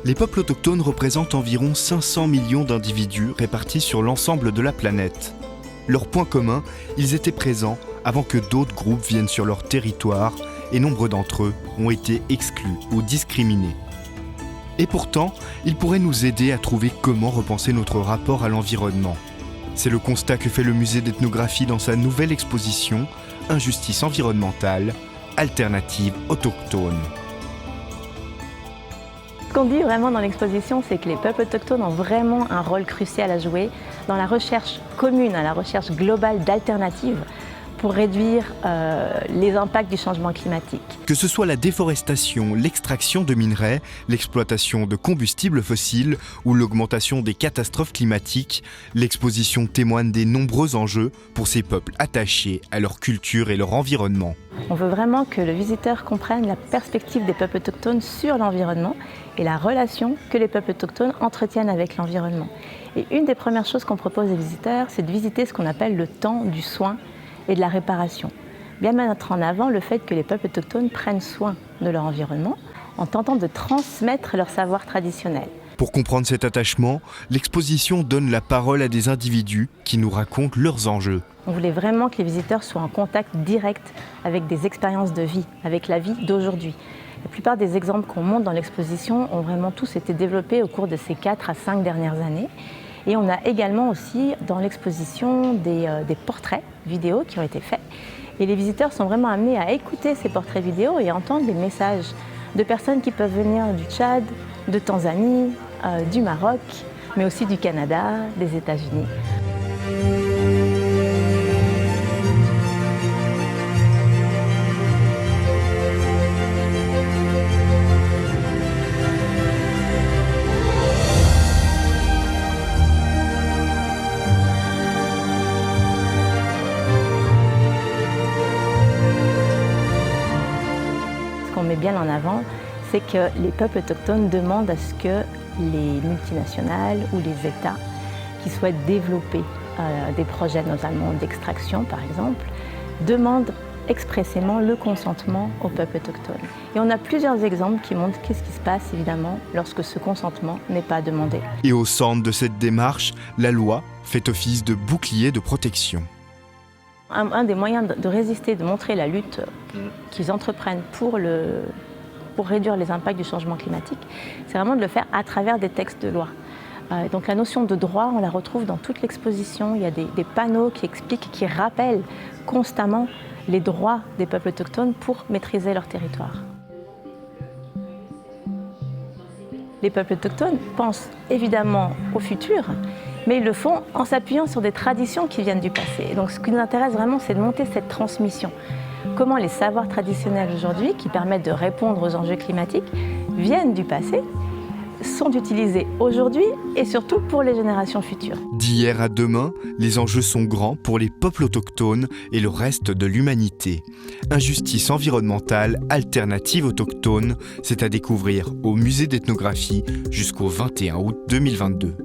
Les peuples autochtones représentent environ 500 millions d'individus répartis sur l'ensemble de la planète. Leur point commun, ils étaient présents avant que d'autres groupes viennent sur leur territoire et nombre d'entre eux ont été exclus ou discriminés. Et pourtant, ils pourraient nous aider à trouver comment repenser notre rapport à l'environnement. C'est le constat que fait le musée d'ethnographie dans sa nouvelle exposition « Injustice environnementale, alternative autochtone ». Ce qu'on dit vraiment dans l'exposition, c'est que les peuples autochtones ont vraiment un rôle crucial à jouer dans la recherche commune, la recherche globale d'alternatives pour réduire les impacts du changement climatique. Que ce soit la déforestation, l'extraction de minerais, l'exploitation de combustibles fossiles ou l'augmentation des catastrophes climatiques, l'exposition témoigne des nombreux enjeux pour ces peuples attachés à leur culture et leur environnement. On veut vraiment que le visiteur comprenne la perspective des peuples autochtones sur l'environnement et la relation que les peuples autochtones entretiennent avec l'environnement. Et une des premières choses qu'on propose aux visiteurs, c'est de visiter ce qu'on appelle le temps du soin et de la réparation. Bien mettre en avant le fait que les peuples autochtones prennent soin de leur environnement en tentant de transmettre leur savoir traditionnel. Pour comprendre cet attachement, l'exposition donne la parole à des individus qui nous racontent leurs enjeux. On voulait vraiment que les visiteurs soient en contact direct avec des expériences de vie, avec la vie d'aujourd'hui. La plupart des exemples qu'on montre dans l'exposition ont vraiment tous été développés au cours de ces 4 à 5 dernières années. Et on a également aussi dans l'exposition des portraits vidéo qui ont été faits. Et les visiteurs sont vraiment amenés à écouter ces portraits vidéo et à entendre les messages de personnes qui peuvent venir du Tchad, de Tanzanie, du Maroc, mais aussi du Canada, des États-Unis. Ce qu'on met bien en avant, c'est que les peuples autochtones demandent à ce que les multinationales ou les États qui souhaitent développer des projets, notamment d'extraction par exemple, demandent expressément le consentement aux peuples autochtones. Et on a plusieurs exemples qui montrent qu'est-ce qui se passe évidemment lorsque ce consentement n'est pas demandé. Et au centre de cette démarche, la loi fait office de bouclier de protection. Un des moyens de résister, de montrer la lutte qu'ils entreprennent pour réduire les impacts du changement climatique, c'est vraiment de le faire à travers des textes de loi. Donc la notion de droit, on la retrouve dans toute l'exposition. Il y a des panneaux qui expliquent, qui rappellent constamment les droits des peuples autochtones pour maîtriser leur territoire. Les peuples autochtones pensent évidemment au futur, mais ils le font en s'appuyant sur des traditions qui viennent du passé. Et donc ce qui nous intéresse vraiment, c'est de monter cette transmission. Comment les savoirs traditionnels aujourd'hui, qui permettent de répondre aux enjeux climatiques, viennent du passé, sont utilisés aujourd'hui et surtout pour les générations futures. D'hier à demain, les enjeux sont grands pour les peuples autochtones et le reste de l'humanité. Injustice environnementale, alternative autochtone, c'est à découvrir au musée d'ethnographie jusqu'au 21 août 2022.